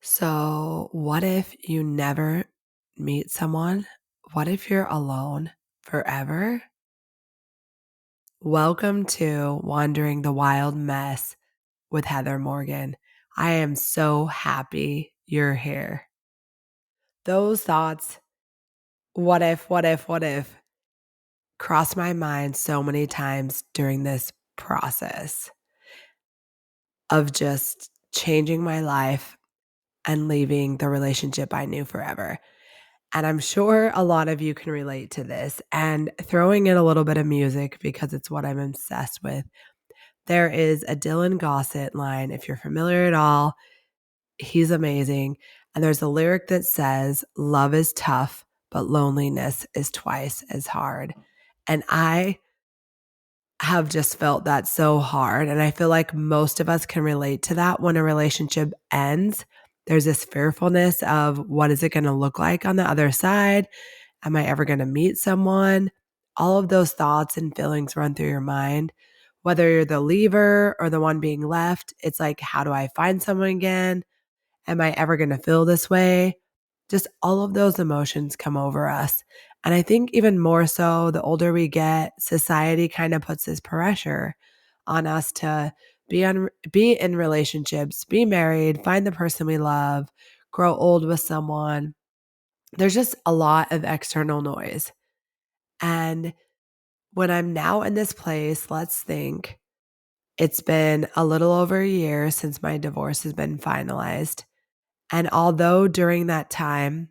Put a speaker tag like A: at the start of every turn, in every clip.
A: So, what if you never meet someone? What if you're alone forever? Welcome to Wandering the Wild Mess with Heather Morgan. I am so happy you're here. Those thoughts, what if, crossed my mind so many times during this process of just changing my life and leaving the relationship I knew forever. And I'm sure a lot of you can relate to this. And throwing in a little bit of music because it's what I'm obsessed with. There is a Dylan Gossett line, if you're familiar at all, he's amazing. And there's a lyric that says, "Love is tough, but loneliness is twice as hard." And I have just felt that so hard. And I feel like most of us can relate to that when a relationship ends. There's this fearfulness of what is it going to look like on the other side? Am I ever going to meet someone? All of those thoughts and feelings run through your mind. Whether you're the leaver or the one being left, it's like, how do I find someone again? Am I ever going to feel this way? Just all of those emotions come over us. And I think even more so, the older we get, society kind of puts this pressure on us to be in relationships, be married, find the person we love, grow old with someone. There's just a lot of external noise. And when I'm now in this place, let's think it's been a little over a year since my divorce has been finalized. And although during that time,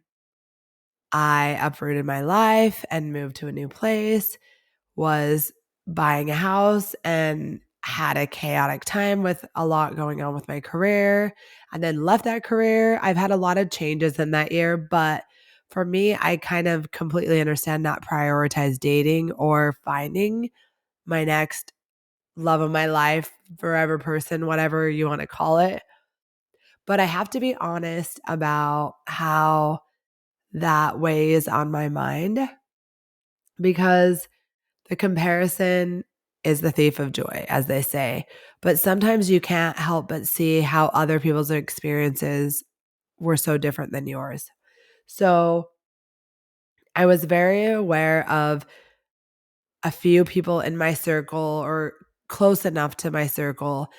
A: I uprooted my life and moved to a new place, was buying a house and had a chaotic time with a lot going on with my career, and then left that career. I've had a lot of changes in that year, but for me, I kind of completely understand not prioritize dating or finding my next love of my life, forever person, whatever you want to call it. But I have to be honest about how that weighs on my mind because the comparison is the thief of joy, as they say. But sometimes you can't help but see how other people's experiences were so different than yours. So I was very aware of a few people in my circle or close enough to my circle,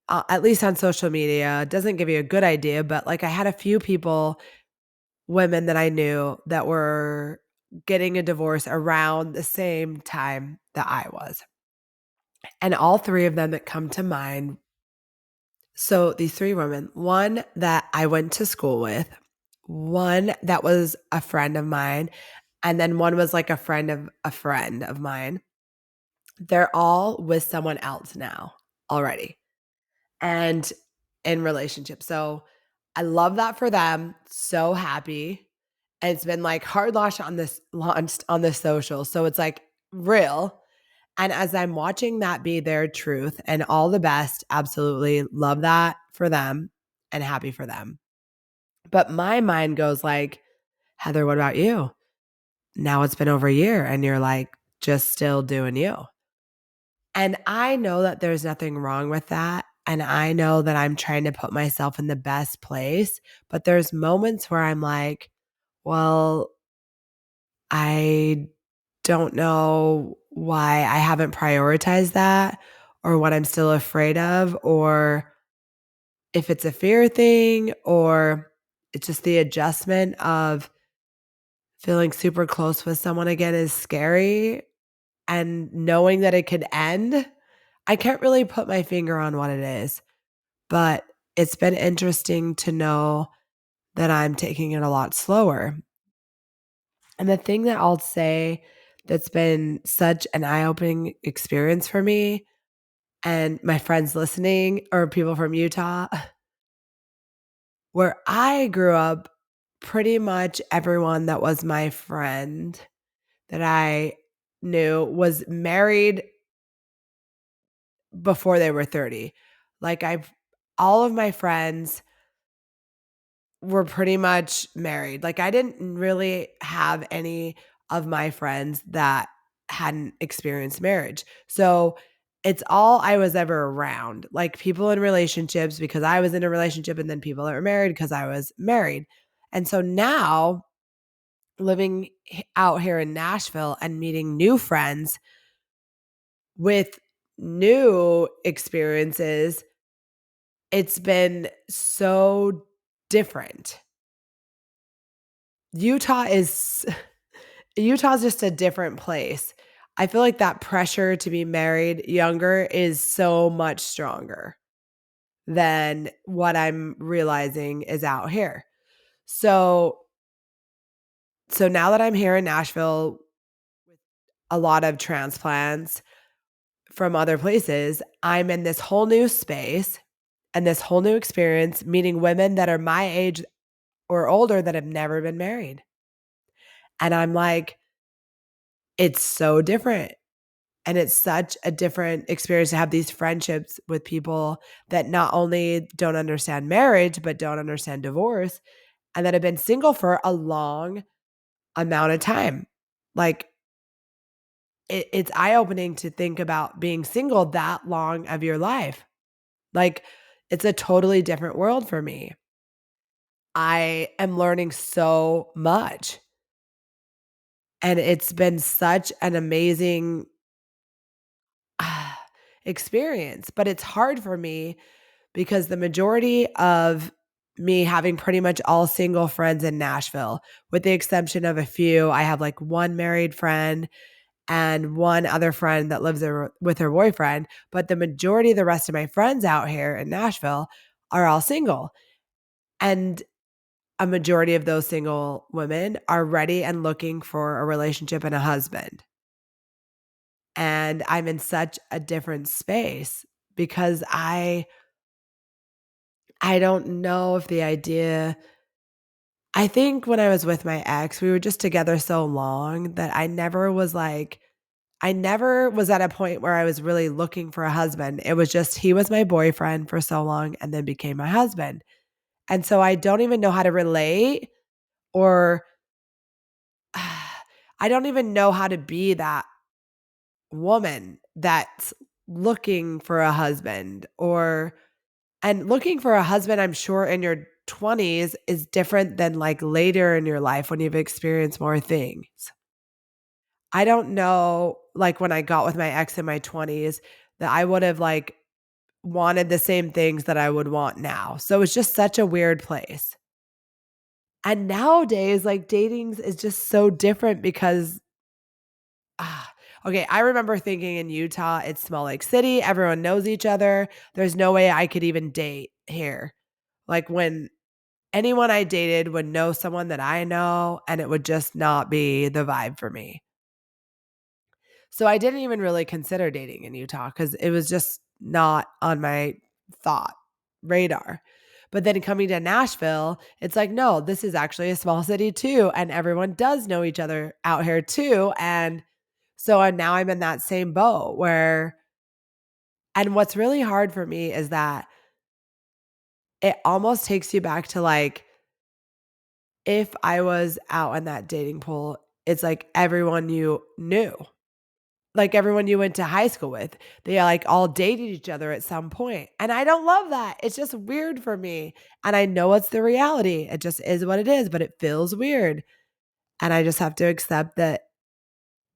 A: at least on social media. It doesn't give you a good idea, but like I had a few people, women that I knew that were getting a divorce around the same time that I was. And all three of them that come to mind. So these three women, one that I went to school with, one that was a friend of mine, and then one was like a friend of mine. They're all with someone else now already and in relationships. So I love that for them. So happy. And it's been like hard launched on this social. So it's like real. And as I'm watching that be their truth and all the best, absolutely love that for them and happy for them. But my mind goes like, Heather, what about you? Now it's been over a year and you're like just still doing you. And I know that there's nothing wrong with that. And I know that I'm trying to put myself in the best place. But there's moments where I'm like, well, I don't know why I haven't prioritized that or what I'm still afraid of, or if it's a fear thing, or it's just the adjustment of feeling super close with someone again is scary and knowing that it could end. I can't really put my finger on what it is, but it's been interesting to know that I'm taking it a lot slower. And the thing that I'll say that's been such an eye-opening experience for me and my friends listening or people from Utah, where I grew up, pretty much everyone that was my friend that I knew was married before they were 30. Like all of my friends were pretty much married. Like I didn't really have any of my friends that hadn't experienced marriage. So it's all I was ever around, like people in relationships because I was in a relationship and then people that were married because I was married. And so now living out here in Nashville and meeting new friends with new experiences, it's been so different. Utah is Utah's just a different place. I feel like that pressure to be married younger is so much stronger than what I'm realizing is out here. So so now that I'm here in Nashville with a lot of transplants from other places, I'm in this whole new space and this whole new experience meeting women that are my age or older that have never been married. And I'm like, it's so different. And it's such a different experience to have these friendships with people that not only don't understand marriage, but don't understand divorce and that have been single for a long amount of time. Like it's eye opening to think about being single that long of your life. Like it's a totally different world for me. I am learning so much. And it's been such an amazing experience, but it's hard for me because the majority of me having pretty much all single friends in Nashville, with the exception of a few, I have like one married friend and one other friend that lives there with her boyfriend. But the majority of the rest of my friends out here in Nashville are all single. And a majority of those single women are ready and looking for a relationship and a husband. And I'm in such a different space because I don't know if the idea I think when I was with my ex, we were just together so long that I never was at a point where I was really looking for a husband. It was just he was my boyfriend for so long and then became my husband. And so I don't even know how to relate or I don't even know how to be that woman that's looking for a husband or and looking for a husband, I'm sure in your 20s is different than like later in your life when you've experienced more things. I don't know, like when I got with my ex in my 20s, that I would have like wanted the same things that I would want now. So it's just such a weird place. And nowadays, like dating is just so different because okay, I remember thinking in Utah, it's small lake city, everyone knows each other. There's no way I could even date here. Like when anyone I dated would know someone that I know, and it would just not be the vibe for me. So I didn't even really consider dating in Utah because it was just not on my thought radar. But then coming to Nashville, it's like, no, this is actually a small city too. And everyone does know each other out here too. And so now I'm in that same boat where, and what's really hard for me is that it almost takes you back to like, if I was out in that dating pool, it's like everyone you knew, like everyone you went to high school with, they like all dated each other at some point. And I don't love that. It's just weird for me. And I know it's the reality. It just is what it is, but it feels weird. And I just have to accept that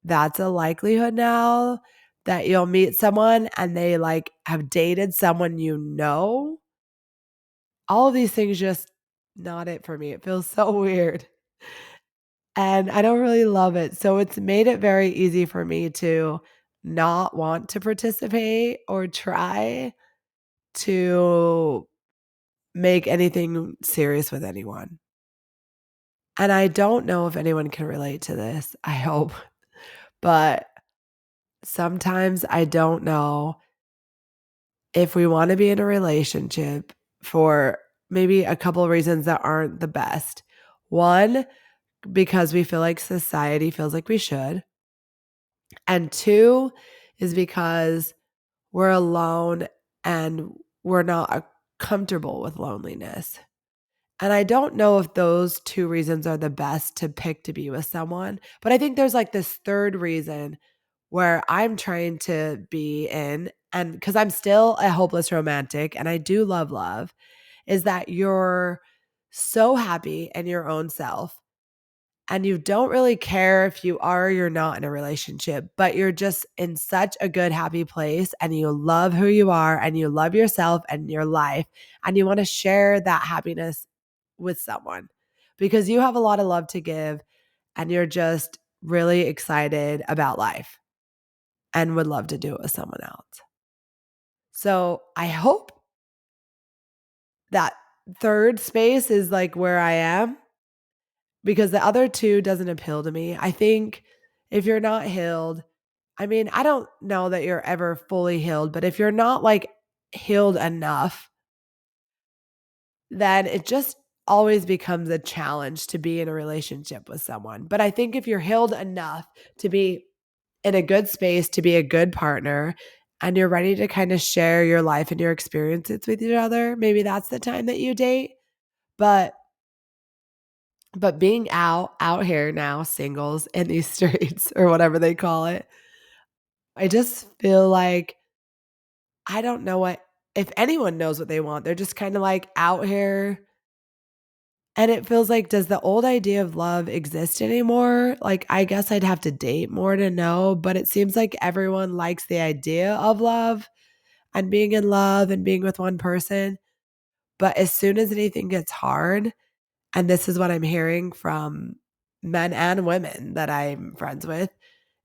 A: that's a likelihood now that you'll meet someone and they like have dated someone you know. All of these things just not it for me. It feels so weird. And I don't really love it. So it's made it very easy for me to not want to participate or try to make anything serious with anyone. And I don't know if anyone can relate to this. I hope. But sometimes I don't know if we want to be in a relationship for maybe a couple of reasons that aren't the best. One, because we feel like society feels like we should. And two is because we're alone and we're not comfortable with loneliness. And I don't know if those two reasons are the best to pick to be with someone, but I think there's like this third reason where I'm trying to be in, and because I'm still a hopeless romantic and I do love love, is that you're so happy in your own self and you don't really care if you are or you're not in a relationship, but you're just in such a good, happy place and you love who you are and you love yourself and your life and you want to share that happiness with someone because you have a lot of love to give and you're just really excited about life and would love to do it with someone else. So I hope that third space is like where I am because the other two doesn't appeal to me. I think if you're not healed, I mean, I don't know that you're ever fully healed, but if you're not like healed enough, then it just always becomes a challenge to be in a relationship with someone. But I think if you're healed enough to be in a good space, to be a good partner, and you're ready to kind of share your life and your experiences with each other, maybe that's the time that you date. But being out here now, singles in these streets or whatever they call it, I just feel like I don't know what if anyone knows what they want. They're just kind of like out here. And it feels like, does the old idea of love exist anymore? Like, I guess I'd have to date more to know, but it seems like everyone likes the idea of love and being in love and being with one person. But as soon as anything gets hard, and this is what I'm hearing from men and women that I'm friends with,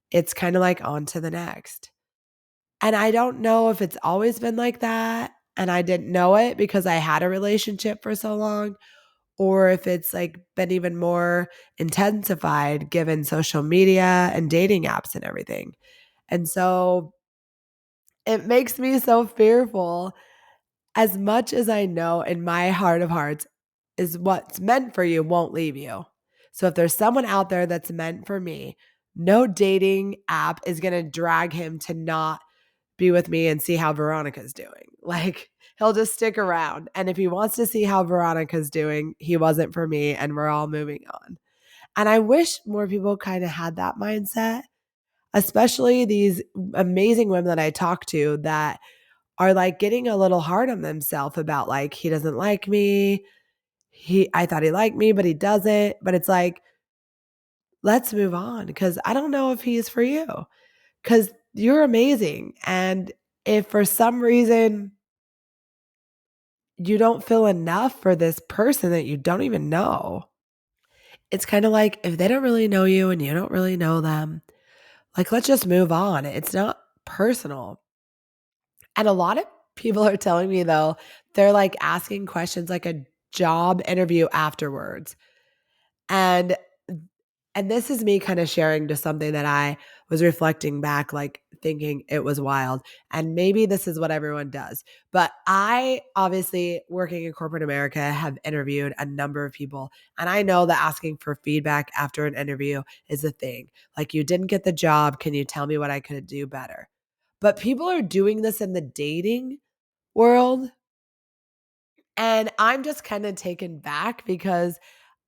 A: it's kind of like on to the next. And I don't know if it's always been like that and I didn't know it because I had a relationship for so long, or if it's like been even more intensified given social media and dating apps and everything. And so it makes me so fearful as much as I know in my heart of hearts is what's meant for you won't leave you. So if there's someone out there that's meant for me, no dating app is going to drag him to not be with me and see how Veronica's doing. Like he'll just stick around. And if he wants to see how Veronica's doing, he wasn't for me and we're all moving on. And I wish more people kind of had that mindset, especially these amazing women that I talk to that are like getting a little hard on themselves about like, he doesn't like me. I thought he liked me, but he doesn't. But it's like, let's move on because I don't know if he's for you because you're amazing. And if for some reason you don't feel enough for this person that you don't even know, it's kind of like if they don't really know you and you don't really know them, like let's just move on. It's not personal. And a lot of people are telling me though, they're like asking questions like a job interview afterwards. And this is me kind of sharing just something that I was reflecting back, like thinking it was wild. And maybe this is what everyone does. But I obviously, working in corporate America, have interviewed a number of people. And I know that asking for feedback after an interview is a thing. Like, you didn't get the job. Can you tell me what I could do better? But people are doing this in the dating world. And I'm just kind of taken back because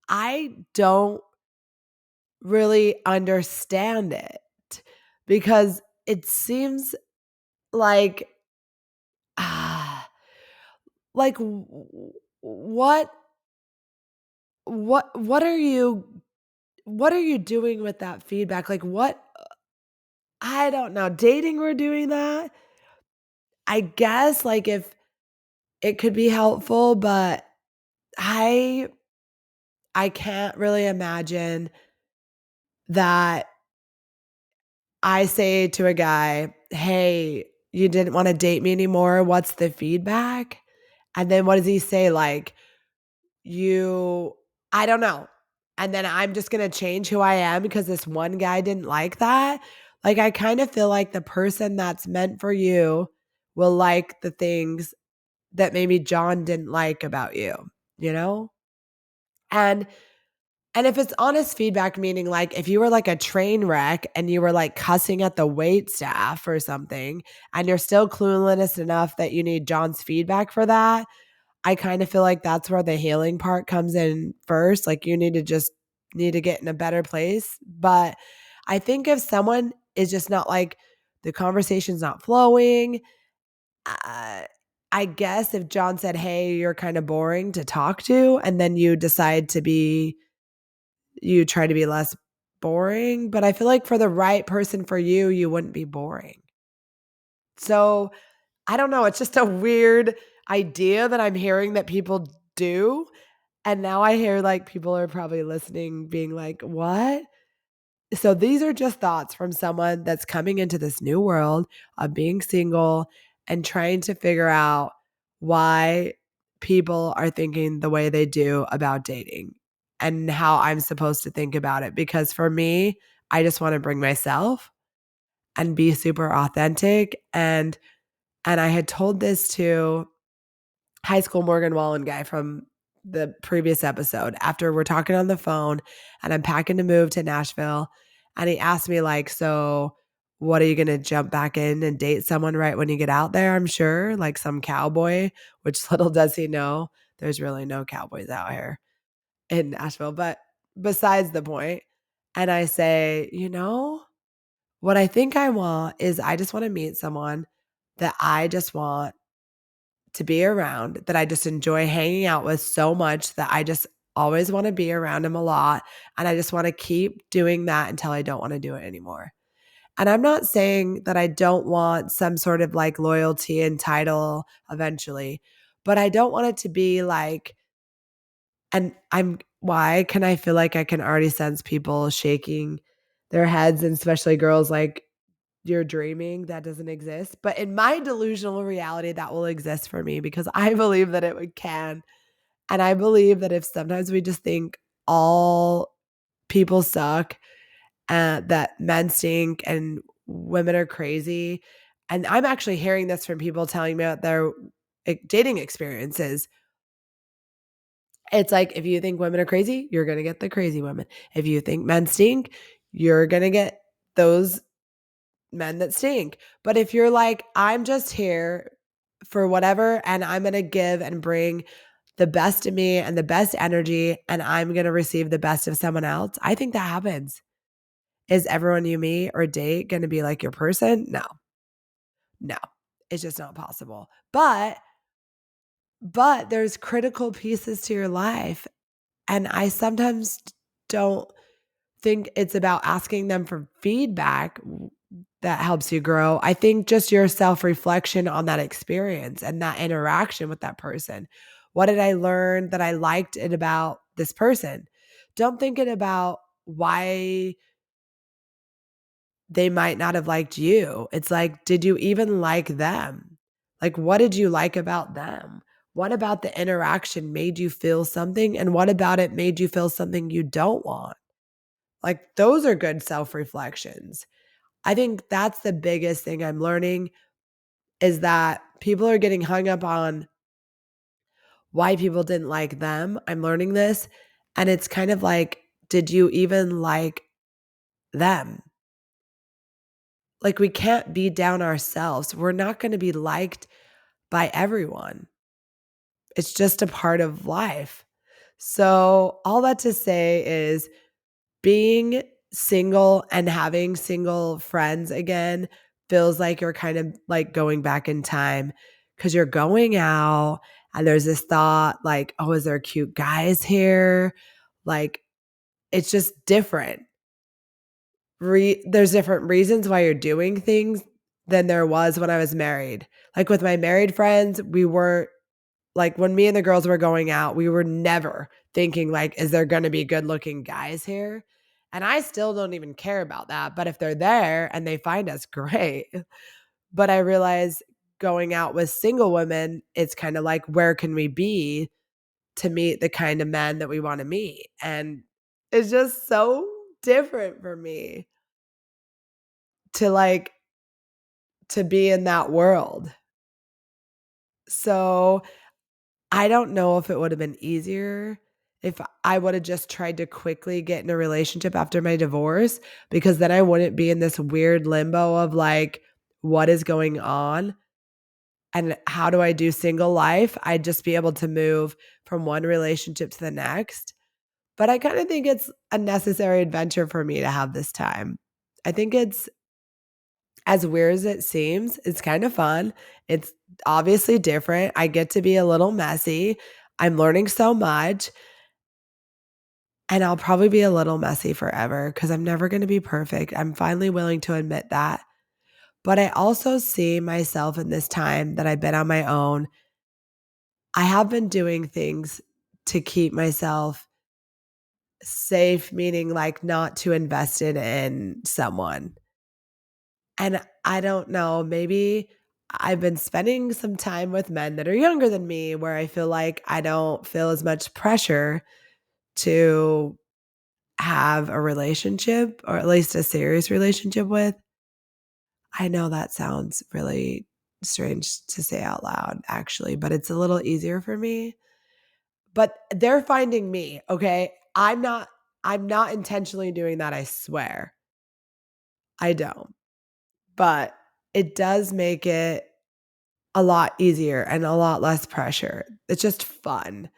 A: I don't really understand it because it seems like ah like what what are you doing with that feedback? Like what I don't know. Dating we're doing that. I guess like if it could be helpful, but I I can't really imagine that I say to a guy, "Hey, you didn't wanna date me anymore. What's the feedback?" And then what does he say? Like, "You I don't know." And then I'm just gonna change who I am because this one guy didn't like that? Like, I kinda feel like the person that's meant for you will like the things that maybe John didn't like about you, you know? And if it's honest feedback, meaning like if you were like a train wreck and you were like cussing at the wait staff or something, and you're still clueless enough that you need John's feedback for that, I kind of feel like that's where the healing part comes in first. Like you need to get in a better place. But I think if someone is just not like the conversation's not flowing. Uh, I guess if John said, "Hey, you're kind of boring to talk to," and then you try to be less boring, but I feel like for the right person for you, you wouldn't be boring. So, I don't know, it's just a weird idea that I'm hearing that people do, and now I hear, like, people are probably listening being like, "What?" So these are just thoughts from someone that's coming into this new world of being single and trying to figure out why people are thinking the way they do about dating and how I'm supposed to think about it. Because for me, I just want to bring myself and be super authentic. And I had told this to high school Morgan Wallen guy from the previous episode after we're talking on the phone and I'm packing to move to Nashville. And he asked me, like, so what are you going to jump back in and date someone right when you get out there? I'm sure, like some cowboy, which little does he know, there's really no cowboys out here in Nashville. But besides the point, and I say, what I think I want is I just want to meet someone that I just want to be around, that I just enjoy hanging out with so much that I just always want to be around him a lot. And I just want to keep doing that until I don't want to do it anymore. And I'm not saying that I don't want some sort of like loyalty and title eventually, but I don't want it to be like, why can I feel like I can already sense people shaking their heads, and especially girls like, you're dreaming, that doesn't exist. But in my delusional reality, that will exist for me because I believe that can. And I believe that if sometimes we just think all people suck, that men stink and women are crazy. And I'm actually hearing this from people telling me about their dating experiences. It's like, if you think women are crazy, you're going to get the crazy women. If you think men stink, you're going to get those men that stink. But if you're like, I'm just here for whatever, and I'm going to give and bring the best of me and the best energy, and I'm going to receive the best of someone else, I think that happens. Is everyone you meet or date going to be like your person? No, no, it's just not possible. But there's critical pieces to your life. And I sometimes don't think it's about asking them for feedback that helps you grow. I think just your self-reflection on that experience and that interaction with that person. What did I learn that I liked it about this person? Don't think it about why they might not have liked you. It's like, did you even like them? Like, what did you like about them? What about the interaction made you feel something? And what about it made you feel something you don't want? Like, those are good self reflections. I think that's the biggest thing I'm learning is that people are getting hung up on why people didn't like them. I'm learning this. And it's kind of like, did you even like them? Like, we can't be down ourselves. We're not going to be liked by everyone. It's just a part of life. So, all that to say is being single and having single friends again feels like you're kind of like going back in time because you're going out and there's this thought like, oh, is there cute guys here? Like, it's just different. There's different reasons why you're doing things than there was when I was married. Like with my married friends, we weren't like when me and the girls were going out, we were never thinking like, is there going to be good looking guys here? And I still don't even care about that. But if they're there and they find us, great. But I realize going out with single women, it's kind of like, where can we be to meet the kind of men that we want to meet? And it's just so different for me to like to be in that world. So I don't know if it would have been easier if I would have just tried to quickly get in a relationship after my divorce, because then I wouldn't be in this weird limbo of like, what is going on and how do I do single life? I'd just be able to move from one relationship to the next. But I kind of think it's a necessary adventure for me to have this time. I think it's As weird as it seems, it's kind of fun. It's obviously different. I get to be a little messy. I'm learning so much, and I'll probably be a little messy forever because I'm never going to be perfect. I'm finally willing to admit that. But I also see myself in this time that I've been on my own. I have been doing things to keep myself safe, meaning like not too invested in someone. And I don't know, maybe I've been spending some time with men that are younger than me where I feel like I don't feel as much pressure to have a relationship or at least a serious relationship with. I know that sounds really strange to say out loud, actually, but it's a little easier for me. But they're finding me, okay? I'm not intentionally doing that, I swear. I don't. But it does make it a lot easier and a lot less pressure. It's just fun.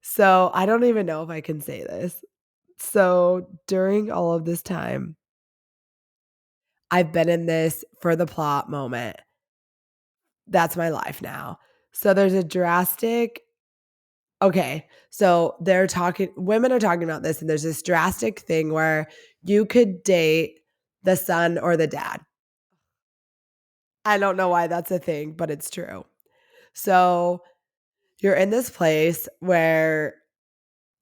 A: So, I don't even know if I can say this. So, during all of this time, I've been in this for the plot moment. That's my life now. So, there's a drastic okay, so they're talking women are talking about this, and there's this drastic thing where you could date the son or the dad. I don't know why that's a thing, but it's true. So, you're in this place where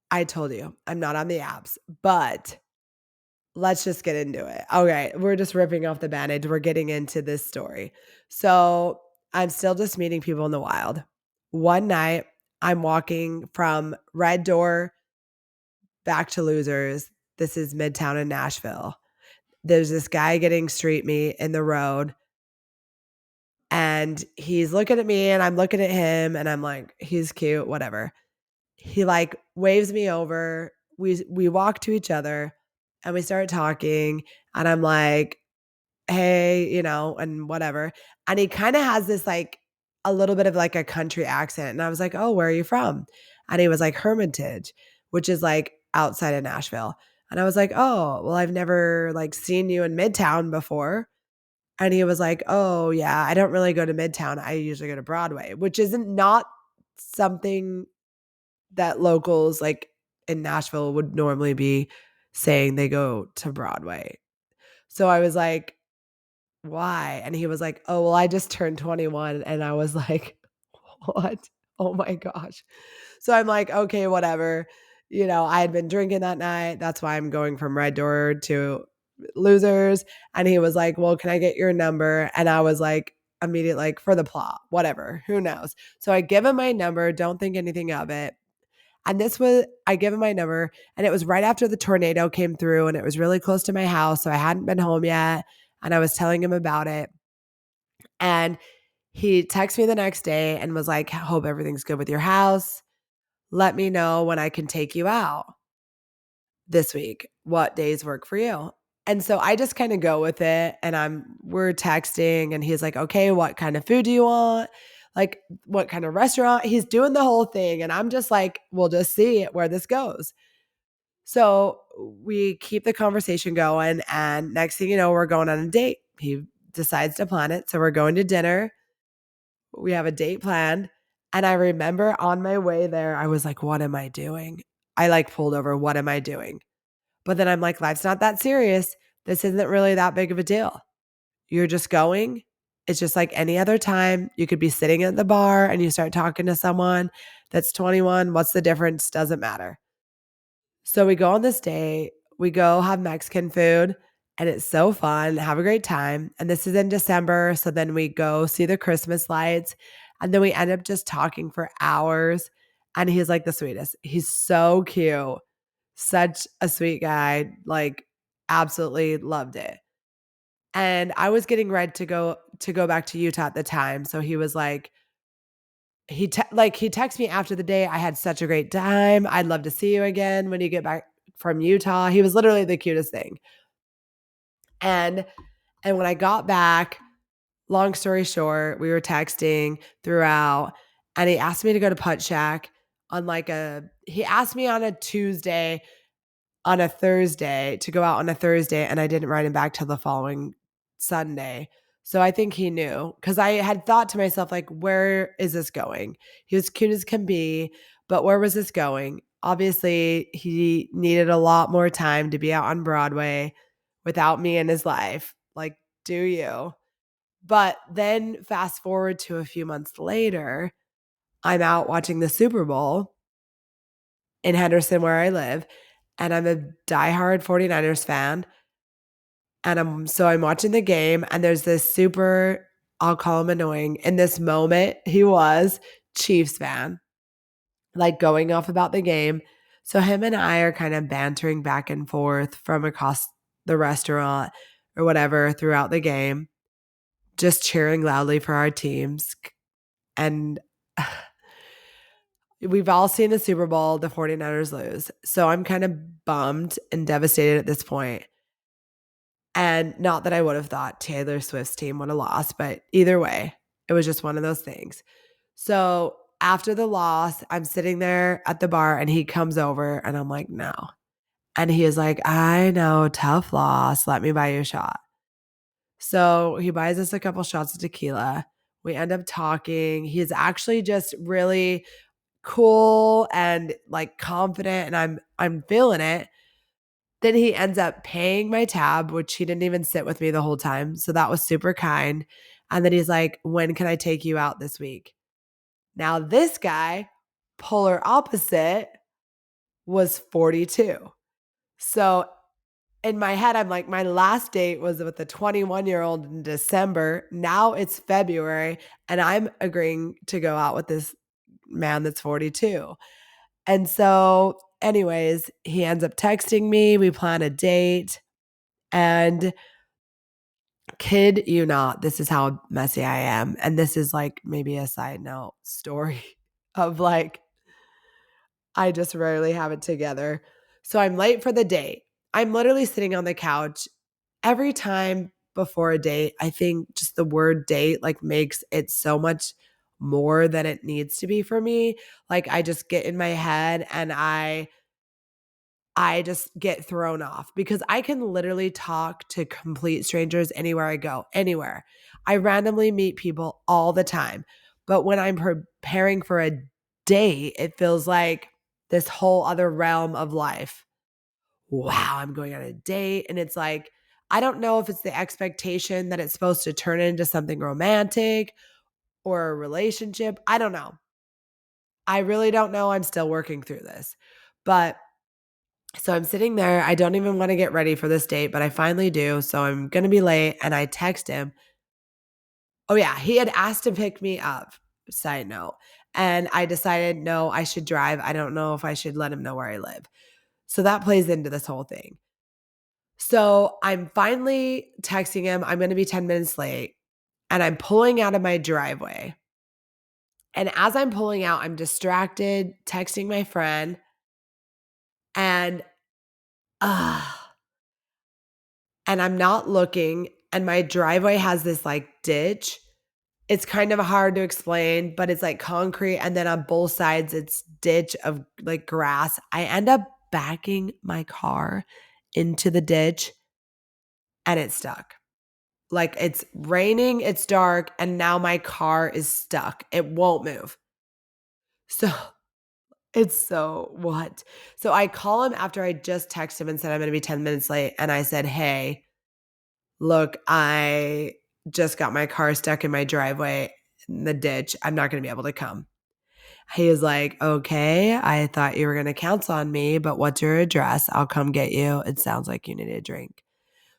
A: I told you, I'm not on the apps, but let's just get into it. Okay, we're just ripping off the Band-Aid. We're getting into this story. So, I'm still just meeting people in the wild. One night, I'm walking from Red Door back to Losers. This is Midtown in Nashville. There's this guy getting street meat in the road, and he's looking at me, and I'm looking at him, and I'm like, he's cute, whatever. He like waves me over. We walk to each other and we start talking, and I'm like, "Hey," and whatever. And he kind of has this like a little bit of like a country accent, and I was like, "Oh, where are you from?" And he was like, "Hermitage," which is like outside of Nashville. And I was like, "Oh, well, I've never like seen you in Midtown before." And he was like, "Oh, yeah, I don't really go to Midtown. I usually go to Broadway," which isn't not something that locals, like, in Nashville would normally be saying they go to Broadway. So I was like, "Why?" And he was like, "Oh, well, I just turned 21." And I was like, "What? Oh my gosh." So I'm like, "Okay, whatever." I had been drinking that night. That's why I'm going from Red Door to Losers. And he was like, "Well, can I get your number?" And I was like, immediate, like, for the plot, whatever, who knows? So I give him my number, don't think anything of it. And I give him my number, and it was right after the tornado came through, and it was really close to my house. So I hadn't been home yet. And I was telling him about it. And he texted me the next day and was like, "Hope everything's good with your house. Let me know when I can take you out this week. What days work for you?" And so I just kind of go with it, and we're texting, and he's like, "Okay, what kind of food do you want? Like, what kind of restaurant?" He's doing the whole thing, and I'm just like, "We'll just see where this goes." So we keep the conversation going, and next thing you know, we're going on a date. He decides to plan it. So we're going to dinner. We have a date planned. And I remember on my way there, I was like, what am I doing? I like pulled over. What am I doing? But then I'm like, life's not that serious. This isn't really that big of a deal. You're just going. It's just like any other time. You could be sitting at the bar and you start talking to someone that's 21. What's the difference? Doesn't matter. So we go on this date, we go have Mexican food, and it's so fun, have a great time. And this is in December. So then we go see the Christmas lights. And then we end up just talking for hours. And he's like the sweetest. He's so cute. Such a sweet guy. Like, absolutely loved it. And I was getting ready to go back to Utah at the time. So he was like, he texted me after the day. I had such a great time. I'd love to see you again when you get back from Utah. He was literally the cutest thing. And and when I got back, long story short, we were texting throughout, and he asked me to go to Putt Shack he asked me on a Thursday to go out on a Thursday, and I didn't write him back till the following Sunday. So I think he knew because I had thought to myself, like, where is this going? He was cute as can be, but where was this going? Obviously, he needed a lot more time to be out on Broadway without me in his life. Like, do you? But then fast forward to a few months later, I'm out watching the Super Bowl in Henderson, where I live, and I'm a diehard 49ers fan. And I'm watching the game, and there's this super, I'll call him annoying. In this moment, he was Chiefs fan, like going off about the game. So him and I are kind of bantering back and forth from across the restaurant or whatever throughout the game, just cheering loudly for our teams. And we've all seen the Super Bowl, the 49ers lose. So I'm kind of bummed and devastated at this point. And not that I would have thought Taylor Swift's team would have lost, but either way, it was just one of those things. So after the loss, I'm sitting there at the bar and he comes over and I'm like, no. And he is like, I know, tough loss. Let me buy you a shot. So he buys us a couple shots of tequila. We end up talking. He's actually just really cool and like confident, and I'm feeling it. Then he ends up paying my tab, which he didn't even sit with me the whole time. So that was super kind. And then he's like, when can I take you out this week? Now, this guy, polar opposite, was 42. So in my head, I'm like, my last date was with a 21-year-old in December. Now it's February, and I'm agreeing to go out with this man that's 42. And so, anyways, he ends up texting me. We plan a date. And kid you not, this is how messy I am. And this is like maybe a side note story of like, I just rarely have it together. So I'm late for the date. I'm literally sitting on the couch every time before a date. I think just the word date like makes it so much more than it needs to be for me. Like I just get in my head and I just get thrown off because I can literally talk to complete strangers anywhere I go, anywhere. I randomly meet people all the time. But when I'm preparing for a date, it feels like this whole other realm of life. Wow, I'm going on a date. And it's like, I don't know if it's the expectation that it's supposed to turn into something romantic or a relationship. I don't know. I really don't know. I'm still working through this. But so I'm sitting there. I don't even want to get ready for this date, but I finally do. So I'm going to be late and I text him. Oh, yeah. He had asked to pick me up, side note. And I decided, no, I should drive. I don't know if I should let him know where I live. So that plays into this whole thing. So I'm finally texting him. I'm going to be 10 minutes late and I'm pulling out of my driveway. And as I'm pulling out, I'm distracted, texting my friend. And, uh, and I'm not looking, and my driveway has this like ditch. It's kind of hard to explain, but it's like concrete, and then on both sides it's ditch of like grass. I end up backing my car into the ditch and it's stuck. Like it's raining, it's dark, and now my car is stuck. It won't move. So it's so what? So I call him after I just texted him and said I'm going to be 10 minutes late, and I said, "Hey, look, I just got my car stuck in my driveway in the ditch. I'm not going to be able to come." He was like, "Okay, I thought you were going to cancel on me, but what's your address? I'll come get you. It sounds like you need a drink."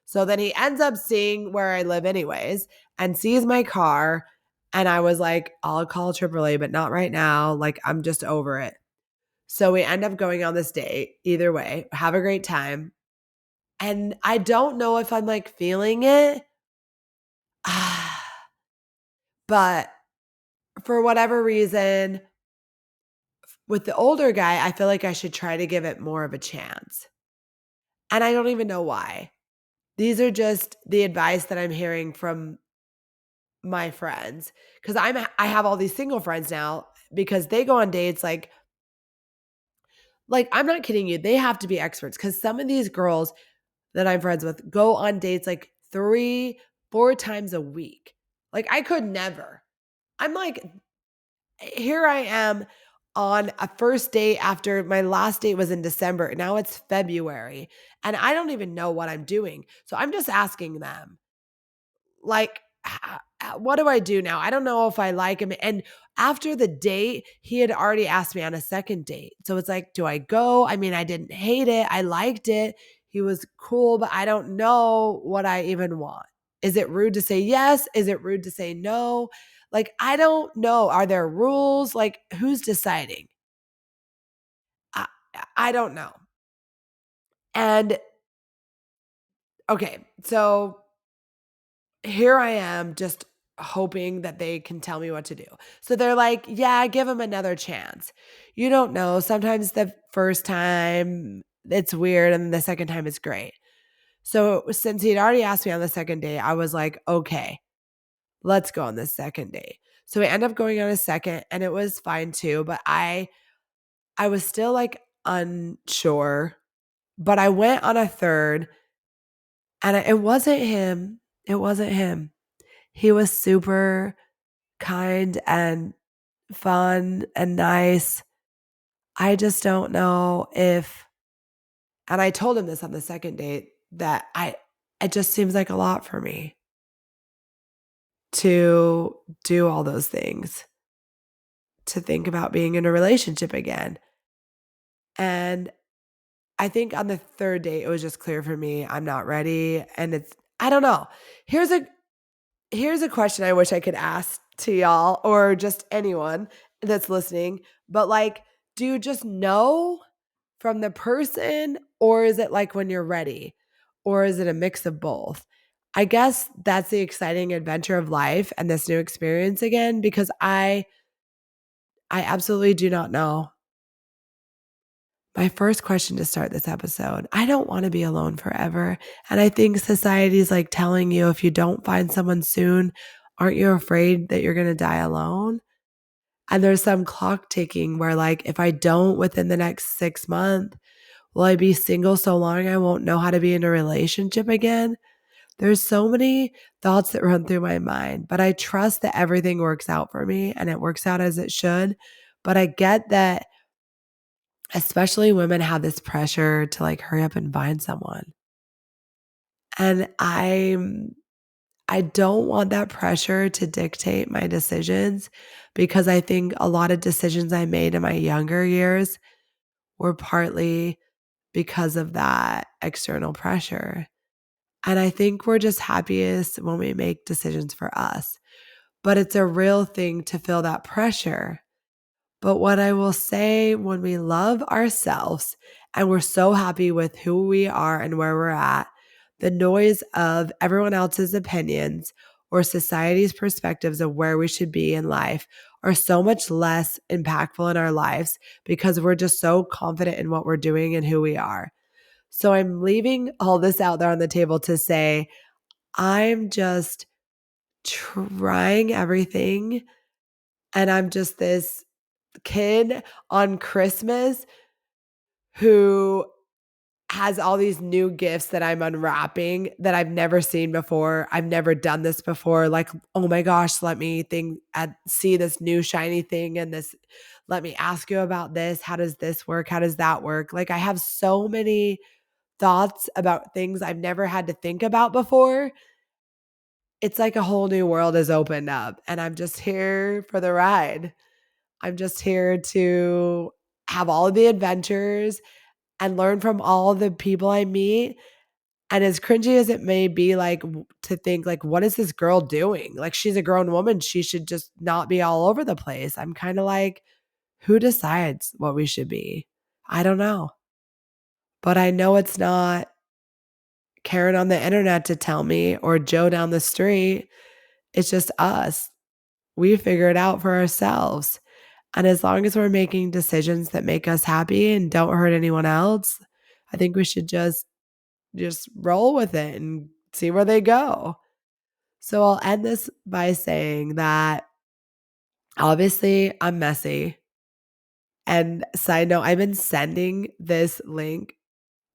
A: So then he ends up seeing where I live anyways and sees my car. And I was like, I'll call AAA, but not right now. Like, I'm just over it. So we end up going on this date. Either way, have a great time. And I don't know if I'm like feeling it. But for whatever reason, with the older guy, I feel like I should try to give it more of a chance. And I don't even know why. These are just the advice that I'm hearing from my friends because I have all these single friends now because they go on dates like I'm not kidding you. They have to be experts because some of these girls that I'm friends with go on dates like 3 4 times a week. Like, I could never. I'm like, here I am on a first date after my last date was in December. Now it's February, and I don't even know what I'm doing. So I'm just asking them, like, what do I do now? I don't know if I like him. And after the date, he had already asked me on a second date. So it's like, do I go? I mean, I didn't hate it. I liked it. He was cool, but I don't know what I even want. Is it rude to say yes? Is it rude to say no? Like, I don't know. Are there rules? Like, who's deciding? I, I don't know. And okay, so here I am just hoping that they can tell me what to do. So they're like, yeah, give him another chance. You don't know. Sometimes the first time it's weird and the second time it's great. So since he'd already asked me on the second date, I was like, okay, let's go on this second date. So we end up going on a second and it was fine too, but I was still like unsure, but I went on a third and it wasn't him. It wasn't him. He was super kind and fun and nice. I just don't know if, and I told him this on the second date, that it just seems like a lot for me to do all those things, to think about being in a relationship again. And I think on the third date, it was just clear for me I'm not ready. And I don't know. Here's a Here's a question I wish I could ask to y'all or just anyone that's listening, but like, do you just know from the person, or is it like when you're ready, or is it a mix of both? I guess that's the exciting adventure of life and this new experience again, because I absolutely do not know. My first question to start this episode: I don't want to be alone forever. And I think society's like telling you, if you don't find someone soon, aren't you afraid that you're going to die alone? And there's some clock ticking where, like, if I don't within the next 6 months, will I be single so long I won't know how to be in a relationship again? There's so many thoughts that run through my mind, but I trust that everything works out for me and it works out as it should. But I get that especially women have this pressure to like hurry up and find someone. And I don't want that pressure to dictate my decisions, because I think a lot of decisions I made in my younger years were partly because of that external pressure. And I think we're just happiest when we make decisions for us. But it's a real thing to feel that pressure. But what I will say, when we love ourselves and we're so happy with who we are and where we're at, the noise of everyone else's opinions or society's perspectives of where we should be in life are so much less impactful in our lives, because we're just so confident in what we're doing and who we are. So I'm leaving all this out there on the table to say, I'm just trying everything. And I'm just this kid on Christmas who has all these new gifts that I'm unwrapping that I've never seen before. I've never done this before. Like, oh my gosh, let me see this new shiny thing and this, let me ask you about this. How does this work? How does that work? Like, I have so many thoughts about things I've never had to think about before. It's like a whole new world has opened up, and I'm just here for the ride. I'm just here to have all of the adventures and learn from all the people I meet. And as cringy as it may be, like, to think like, what is this girl doing? Like, she's a grown woman. She should just not be all over the place. I'm kind of like, who decides what we should be? I don't know. But I know it's not Karen on the internet to tell me, or Joe down the street. It's just us. We figure it out for ourselves. And as long as we're making decisions that make us happy and don't hurt anyone else, I think we should just roll with it and see where they go. So I'll end this by saying that obviously I'm messy. And side note, I've been sending this link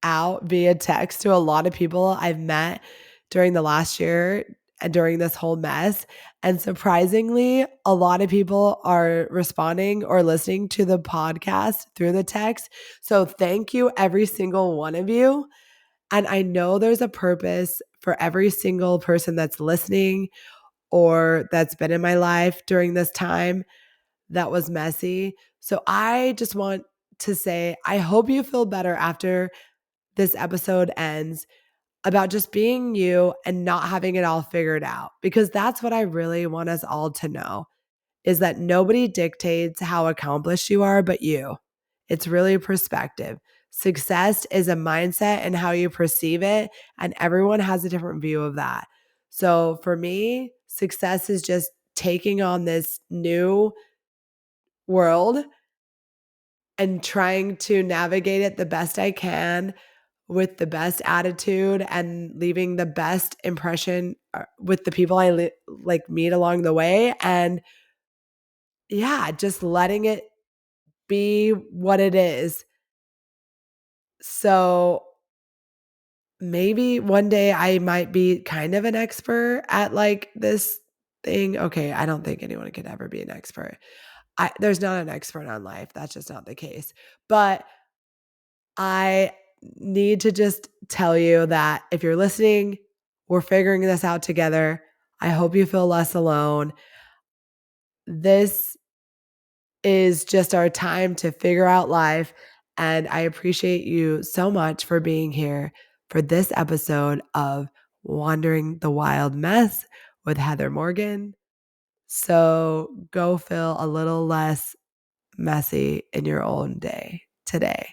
A: out via text to a lot of people I've met during the last year. during this whole mess. And surprisingly, a lot of people are responding or listening to the podcast through the text. So thank you, every single one of you. And I know there's a purpose for every single person that's listening or that's been in my life during this time that was messy. So I just want to say, I hope you feel better after this episode ends about just being you and not having it all figured out, because that's what I really want us all to know, is that nobody dictates how accomplished you are but you. It's really a perspective. Success is a mindset and how you perceive it, and everyone has a different view of that. So for me, success is just taking on this new world and trying to navigate it the best I can with the best attitude and leaving the best impression with the people I like meet along the way. And yeah, just letting it be what it is. So maybe one day I might be kind of an expert at like this thing. Okay, I don't think anyone could ever be an expert. There's not an expert on life. That's just not the case. But I need to just tell you that if you're listening, we're figuring this out together. I hope you feel less alone. This is just our time to figure out life. And I appreciate you so much for being here for this episode of Wandering the Wild Mess with Heather Morgan. So go feel a little less messy in your own day today.